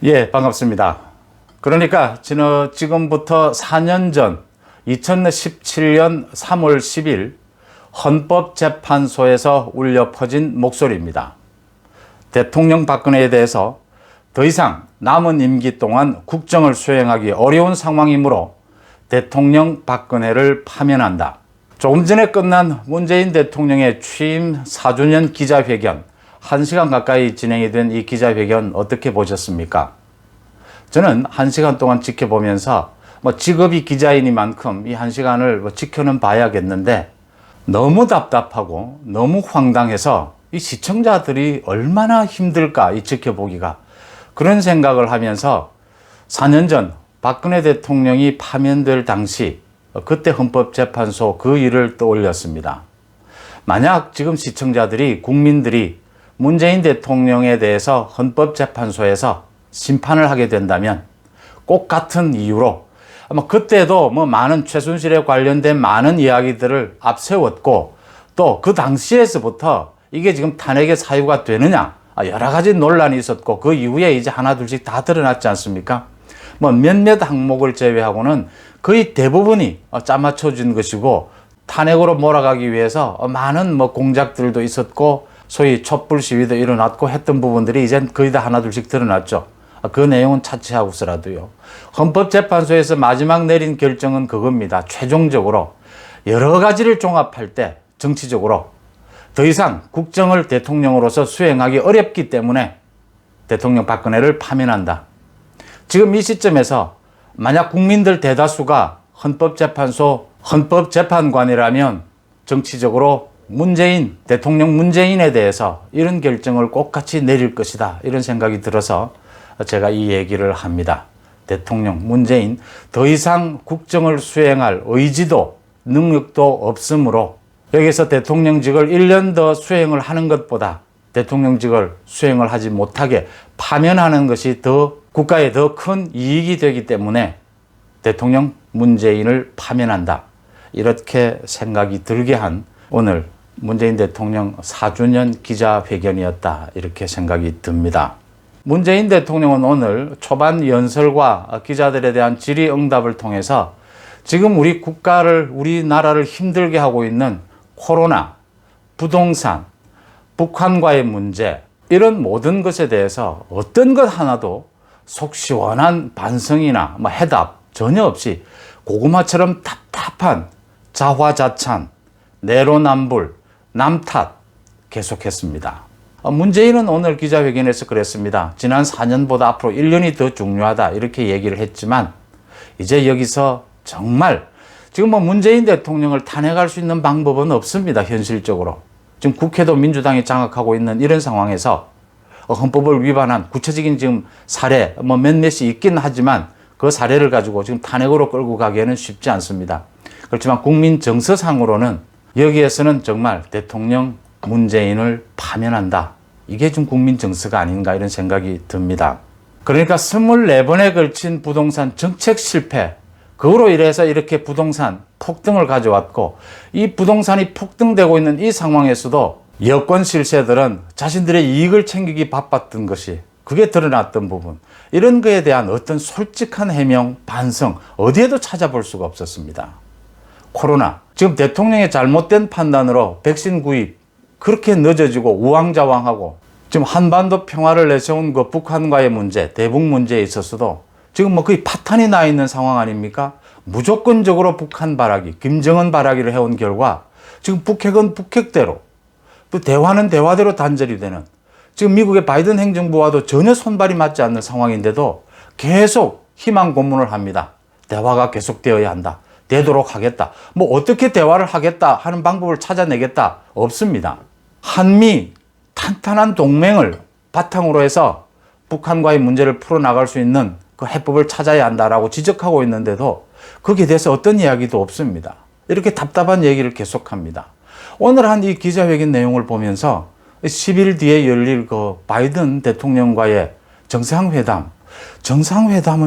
예, 반갑습니다. 그러니까 지금부터 4년 전 2017년 3월 10일 헌법재판소에서 울려 퍼진 목소리입니다. 대통령 박근혜에 대해서 더 이상 남은 임기 동안 국정을 수행하기 어려운 상황이므로 대통령 박근혜를 파면한다. 조금 전에 끝난 문재인 대통령의 취임 4주년 기자회견, 1시간 가까이 진행이 된 이 기자회견 어떻게 보셨습니까? 저는 1시간 동안 지켜보면서 직업이 기자이니만큼 이 1시간을 지켜는 봐야겠는데 너무 답답하고 너무 황당해서 이 시청자들이 얼마나 힘들까 이 지켜보기가, 그런 생각을 하면서 4년 전 박근혜 대통령이 파면될 당시 그때 헌법재판소 그 일을 떠올렸습니다. 만약 지금 시청자들이, 국민들이 문재인 대통령에 대해서 헌법재판소에서 심판을 하게 된다면 꼭 같은 이유로 아마 그때도 많은 최순실에 관련된 많은 이야기들을 앞세웠고, 또 그 당시에서부터 이게 지금 탄핵의 사유가 되느냐 여러 가지 논란이 있었고, 그 이후에 이제 하나둘씩 다 드러났지 않습니까? 몇몇 항목을 제외하고는 거의 대부분이 짜맞춰진 것이고, 탄핵으로 몰아가기 위해서 많은 공작들도 있었고, 소위 촛불 시위도 일어났고 했던 부분들이 이젠 거의 다 하나둘씩 드러났죠. 그 내용은 차치하고서라도요. 헌법재판소에서 마지막 내린 결정은 그겁니다. 최종적으로 여러 가지를 종합할 때 정치적으로 더 이상 국정을 대통령으로서 수행하기 어렵기 때문에 대통령 박근혜를 파면한다. 지금 이 시점에서 만약 국민들 대다수가 헌법재판소 헌법재판관이라면 정치적으로 대통령 문재인에 대해서 이런 결정을 꼭같이 내릴 것이다, 이런 생각이 들어서 제가 이 얘기를 합니다. 대통령 문재인 더 이상 국정을 수행할 의지도 능력도 없으므로 여기서 대통령직을 1년 더 수행을 하는 것보다 대통령직을 수행을 하지 못하게 파면하는 것이 국가에 더 큰 이익이 되기 때문에 대통령 문재인을 파면한다, 이렇게 생각이 들게 한 오늘 문재인 대통령 4주년 기자회견이었다, 이렇게 생각이 듭니다. 문재인 대통령은 오늘 초반 연설과 기자들에 대한 질의응답을 통해서 지금 우리나라를 힘들게 하고 있는 코로나, 부동산, 북한과의 문제, 이런 모든 것에 대해서 어떤 것 하나도 속 시원한 반성이나 해답 전혀 없이 고구마처럼 답답한 자화자찬, 내로남불, 남탓 계속했습니다. 문재인은 오늘 기자회견에서 그랬습니다. 지난 4년보다 앞으로 1년이 더 중요하다, 이렇게 얘기를 했지만 이제 여기서 정말 지금 문재인 대통령을 탄핵할 수 있는 방법은 없습니다. 현실적으로 지금 국회도 민주당이 장악하고 있는 이런 상황에서 헌법을 위반한 구체적인 지금 사례 몇몇이 있긴 하지만 그 사례를 가지고 지금 탄핵으로 끌고 가기에는 쉽지 않습니다. 그렇지만 국민 정서상으로는 여기에서는 정말 대통령 문재인을 파면한다, 이게 좀 국민 정서가 아닌가, 이런 생각이 듭니다. 그러니까 24번에 걸친 부동산 정책 실패, 그로 인해서 이렇게 부동산 폭등을 가져왔고, 이 부동산이 폭등되고 있는 이 상황에서도 여권 실세들은 자신들의 이익을 챙기기 바빴던 것이, 그게 드러났던 부분, 이런 거에 대한 어떤 솔직한 해명, 반성 어디에도 찾아볼 수가 없었습니다. 코로나, 지금 대통령의 잘못된 판단으로 백신 구입 그렇게 늦어지고 우왕좌왕하고, 지금 한반도 평화를 내세운 그 북한과의 문제, 대북 문제에 있어서도 지금 거의 파탄이 나 있는 상황 아닙니까? 무조건적으로 북한 바라기, 김정은 바라기를 해온 결과 지금 북핵은 북핵대로, 또 대화는 대화대로 단절이 되는, 지금 미국의 바이든 행정부와도 전혀 손발이 맞지 않는 상황인데도 계속 희망 고문을 합니다. 대화가 계속되어야 한다, 되도록 하겠다, 어떻게 대화를 하겠다 하는 방법을 찾아내겠다, 없습니다. 한미 탄탄한 동맹을 바탕으로 해서 북한과의 문제를 풀어나갈 수 있는 그 해법을 찾아야 한다라고 지적하고 있는데도 거기에 대해서 어떤 이야기도 없습니다. 이렇게 답답한 얘기를 계속합니다. 오늘 한 이 기자회견 내용을 보면서 10일 뒤에 열릴 그 바이든 대통령과의 정상회담은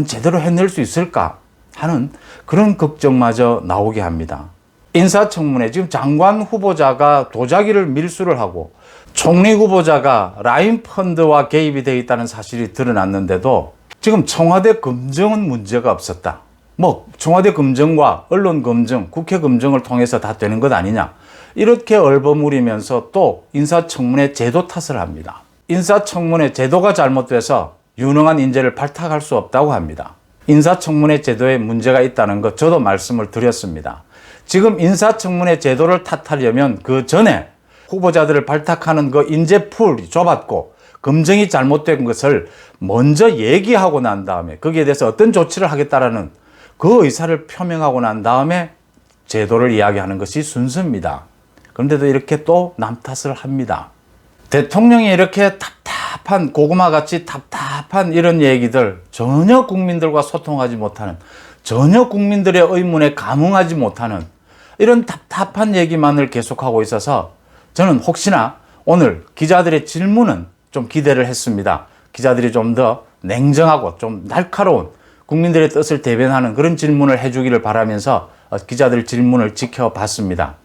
제대로 해낼 수 있을까 하는 그런 걱정마저 나오게 합니다. 인사청문회, 지금 장관 후보자가 도자기를 밀수를 하고 총리 후보자가 라인 펀드와 개입이 되어 있다는 사실이 드러났는데도 지금 청와대 검증은 문제가 없었다. 뭐 청와대 검증과 언론 검증, 국회 검증을 통해서 다 되는 것 아니냐. 이렇게 얼버무리면서 또 인사청문회 제도 탓을 합니다. 인사청문회 제도가 잘못돼서 유능한 인재를 발탁할 수 없다고 합니다. 인사청문회 제도에 문제가 있다는 것 저도 말씀을 드렸습니다. 지금 인사청문회 제도를 탓하려면 그 전에 후보자들을 발탁하는 그 인재풀이 좁았고 검증이 잘못된 것을 먼저 얘기하고 난 다음에 거기에 대해서 어떤 조치를 하겠다라는 그 의사를 표명하고 난 다음에 제도를 이야기하는 것이 순서입니다. 그런데도 이렇게 또 남 탓을 합니다. 대통령이 이렇게 답답한 고구마같이 답답한 이런 얘기들, 전혀 국민들과 소통하지 못하는, 전혀 국민들의 의문에 감응하지 못하는 이런 답답한 얘기만을 계속하고 있어서 저는 혹시나 오늘 기자들의 질문은 좀 기대를 했습니다. 기자들이 좀 더 냉정하고 좀 날카로운 국민들의 뜻을 대변하는 그런 질문을 해주기를 바라면서 기자들 질문을 지켜봤습니다.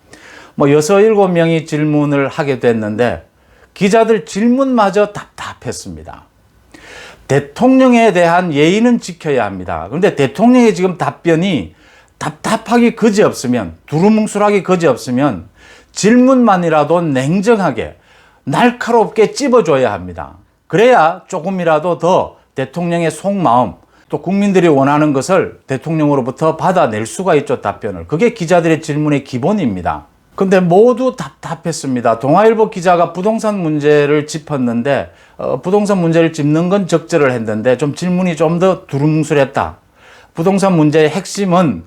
뭐 6, 7명이 질문을 하게 됐는데 기자들 질문마저 답답했습니다. 대통령에 대한 예의는 지켜야 합니다. 그런데 대통령의 지금 답변이 답답하기 그지없으면, 두루뭉술하기 그지없으면 질문만이라도 냉정하게 날카롭게 찝어줘야 합니다. 그래야 조금이라도 더 대통령의 속마음, 또 국민들이 원하는 것을 대통령으로부터 받아낼 수가 있죠, 답변을. 그게 기자들의 질문의 기본입니다. 근데 모두 답답했습니다. 동아일보 기자가 부동산 문제를 짚었는데 부동산 문제를 짚는 건 적절을 했는데 좀 질문이 좀 더 두루뭉술했다. 부동산 문제의 핵심은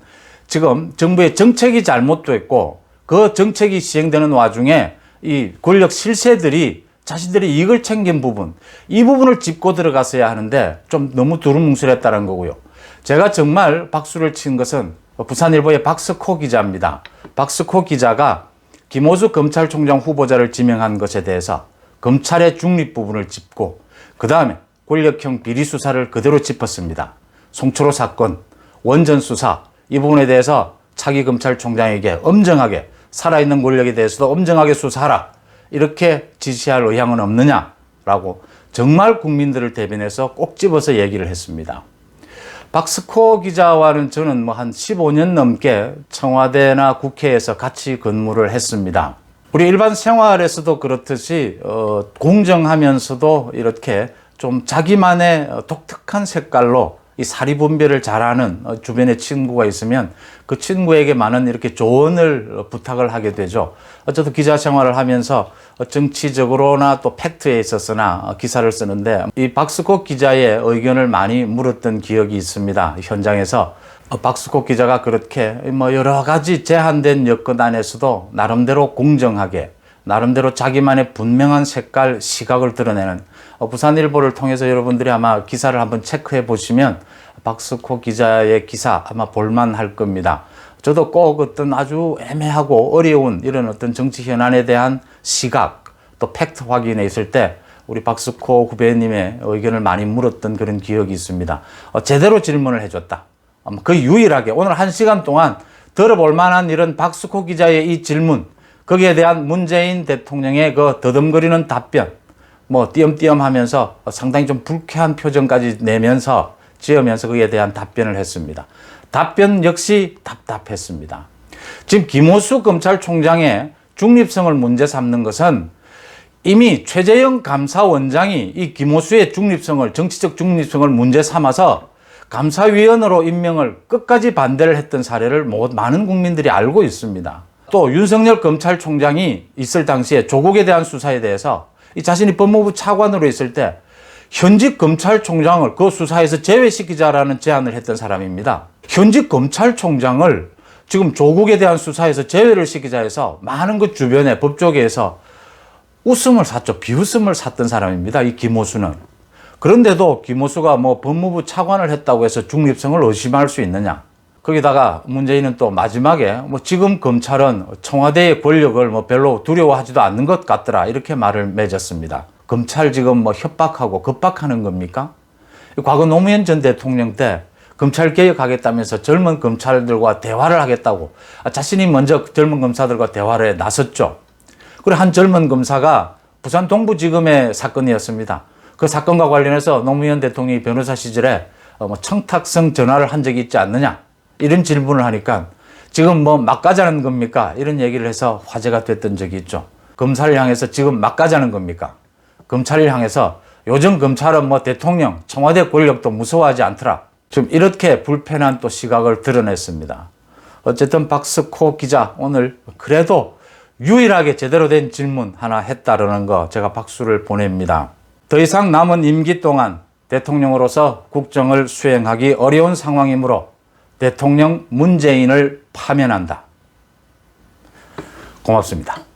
지금 정부의 정책이 잘못됐고 그 정책이 시행되는 와중에 이 권력 실세들이 자신들이 이익을 챙긴 부분, 이 부분을 짚고 들어갔어야 하는데 좀 너무 두루뭉술했다는 거고요. 제가 정말 박수를 친 것은 부산일보의 박스코 기자입니다. 박스코 기자가 김호수 검찰총장 후보자를 지명한 것에 대해서 검찰의 중립 부분을 짚고 그 다음에 권력형 비리 수사를 그대로 짚었습니다. 송철호 사건, 원전 수사 이 부분에 대해서 차기 검찰총장에게 엄정하게 살아있는 권력에 대해서도 엄정하게 수사하라 이렇게 지시할 의향은 없느냐라고 정말 국민들을 대변해서 꼭 집어서 얘기를 했습니다. 박스코 기자와는 저는 뭐 한 15년 넘게 청와대나 국회에서 같이 근무를 했습니다. 우리 일반 생활에서도 그렇듯이 공정하면서도 이렇게 좀 자기만의 독특한 색깔로 이 사리 분별을 잘하는 주변에 친구가 있으면 그 친구에게 많은 이렇게 조언을 부탁을 하게 되죠. 저도 기자 생활을 하면서 정치적으로나 또 팩트에 있어서나 기사를 쓰는데 이 박스코 기자의 의견을 많이 물었던 기억이 있습니다. 현장에서 박스코 기자가 그렇게 뭐 여러 가지 제한된 여건 안에서도 나름대로 공정하게 나름대로 자기만의 분명한 색깔, 시각을 드러내는 부산일보를 통해서 여러분들이 아마 기사를 한번 체크해 보시면 박스코 기자의 기사 아마 볼만할 겁니다. 저도 꼭 어떤 아주 애매하고 어려운 이런 어떤 정치 현안에 대한 시각 또 팩트 확인에 있을 때 우리 박스코 후배님의 의견을 많이 물었던 그런 기억이 있습니다. 제대로 질문을 해줬다. 그 유일하게 오늘 1시간 동안 들어볼 만한 이런 박스코 기자의 이 질문 거기에 대한 문재인 대통령의 그 더듬거리는 답변 뭐 띄엄띄엄 하면서 상당히 좀 불쾌한 표정까지 내면서 지으면서 그에 대한 답변을 했습니다. 답변 역시 답답했습니다. 지금 김호수 검찰총장의 중립성을 문제 삼는 것은 이미 최재형 감사원장이 이 김호수의 중립성을 정치적 중립성을 문제 삼아서 감사위원으로 임명을 끝까지 반대를 했던 사례를 많은 국민들이 알고 있습니다. 또 윤석열 검찰총장이 있을 당시에 조국에 대한 수사에 대해서 이 자신이 법무부 차관으로 있을 때 현직 검찰총장을 그 수사에서 제외시키자라는 제안을 했던 사람입니다. 현직 검찰총장을 지금 조국에 대한 수사에서 제외를 시키자 해서 많은 그 주변에 법조계에서 웃음을 샀죠. 비웃음을 샀던 사람입니다. 이 김호수는. 그런데도 김호수가 뭐 법무부 차관을 했다고 해서 중립성을 의심할 수 있느냐. 거기다가 문재인은 또 마지막에 뭐 지금 검찰은 청와대의 권력을 뭐 별로 두려워하지도 않는 것 같더라 이렇게 말을 맺었습니다. 검찰 지금 뭐 협박하고 겁박하는 겁니까? 과거 노무현 전 대통령 때 검찰 개혁하겠다면서 젊은 검찰들과 대화를 하겠다고 자신이 먼저 젊은 검사들과 대화를 나섰죠. 그리고 한 젊은 검사가 부산 동부지검의 사건이었습니다. 그 사건과 관련해서 노무현 대통령이 변호사 시절에 청탁성 전화를 한 적이 있지 않느냐 이런 질문을 하니까 지금 막 가자는 겁니까? 이런 얘기를 해서 화제가 됐던 적이 있죠. 검사를 향해서 지금 막 가자는 겁니까? 검찰을 향해서 요즘 검찰은 대통령, 청와대 권력도 무서워하지 않더라. 좀 이렇게 불편한 또 시각을 드러냈습니다. 어쨌든 박스코 기자 오늘 그래도 유일하게 제대로 된 질문 하나 했다라는 거 제가 박수를 보냅니다. 더 이상 남은 임기 동안 대통령으로서 국정을 수행하기 어려운 상황이므로 대통령 문재인을 파면한다. 고맙습니다.